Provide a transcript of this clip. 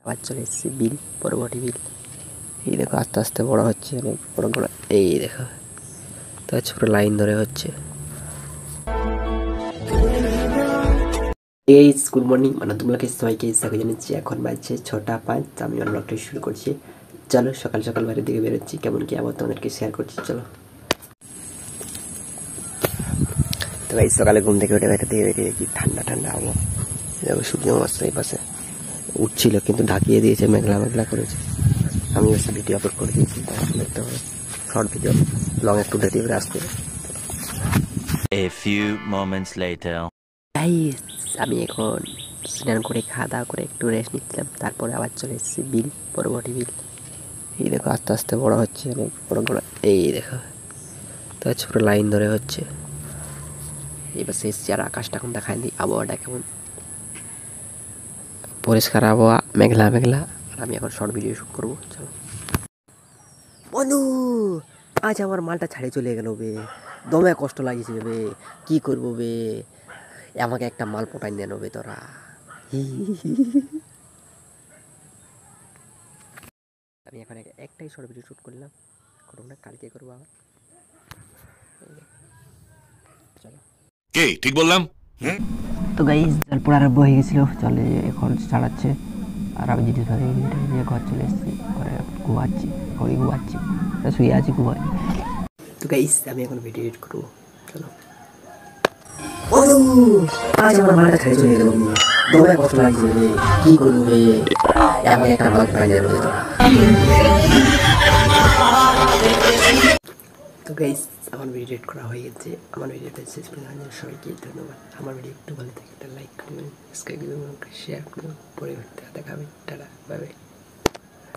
আবার চলে এসেছি বিল, বড় বিল। এই দেখো আস্তে আস্তে বড় হচ্ছে, অনেক বড় বড়। এই দেখো তো ছোট লাইন ধরে হচ্ছে। এই গুড মর্নিং, মানে তোমাকে সবাইকে স্বাগত জানাচ্ছি। এখন বাজছে 6টা 5। আমি আমার ব্লগটা শুরু করছি। চলো সকাল সকাল বাইরের দিকে বেরোচ্ছি, কেমন কি আবার তোমাদেরকে শেয়ার করছি। চলো তো এই সকালে ঘুম থেকে উঠে বাইরে দিকে বেরিয়ে কি ঠান্ডা ঠান্ডা আবহাওয়া। দেখো সূর্য মাস্টার এই পাশে উঠছিল, কিন্তু ঢাকিয়ে দিয়েছে, মেঘলা মেঘলা করেছে। আমি হচ্ছে ভিডিও আপলোড করে দিয়েছি, দেখতে হবে শর্ট ভিডিও, লং একটু দেরি করে আসতে। A few moments later. Guys আমি এখন স্নান করে খাওয়া দাওয়া করে একটু রেস্ট নিচ্ছিলাম, তারপরে আবার চলে এসেছি বিল, বড় বিল। এই দেখো আস্তে আস্তে বড় হচ্ছে, অনেক বড় বড়। এই দেখো তো ছোট লাইন ধরে হচ্ছে। এবার এসছি, আর আকাশটা এখন দেখায় নি, আবহাওয়াটা কেমন পরিষ্কার আবহাওয়া, মেঘলা মেঘলা। আর আমি এখন শর্ট ভিডিও শুট করবো। চলো বন্ধু, আজ আমার মালটা ছাড়ে চলে গেল বে, দমে কষ্ট লাগিয়েছে বে। কি করবো বে, আমাকে একটা মাল পটাই দেন বে তোরা। আমি এখন একটাই শর্ট ভিডিও শ্যুট করলাম, করবো না, কালকে করবো আবার। চলো কে ঠিক বললাম? তো গাইজ তারপর আরম্ভ হয়ে গেছিলো, চলে এখন চালাচ্ছে। আর আমি জিনিস ভাবে নিয়ে ঘর চলে এসেছি, ঘরে ঘুমাচ্ছি, ঘুমাচ্ছি, শুয়ে আছি, ঘুমাই। তো গাইজ আমি এখন ভিডিও এডিট করবো। চলো আজ আমার মালটা ছেড়ে চলে গেল, দমে কষ্ট লাগছে রে, কি করবো রে, এমন একটা মাল পাই যাবে তোরা। তো গাইজ আমার ভিডিও এডিট করা হয়ে গেছে। আমার ভিডিওটা শেষ পর্যন্ত সবাইকে ধন্যবাদ। আমার ভিডিও একটু ভালো থাকে একটা লাইক করবেন, সাবস্ক্রাইব করবেন, শেয়ার করবেন। পরে দেখা হবে, টাটা, বাই বাই।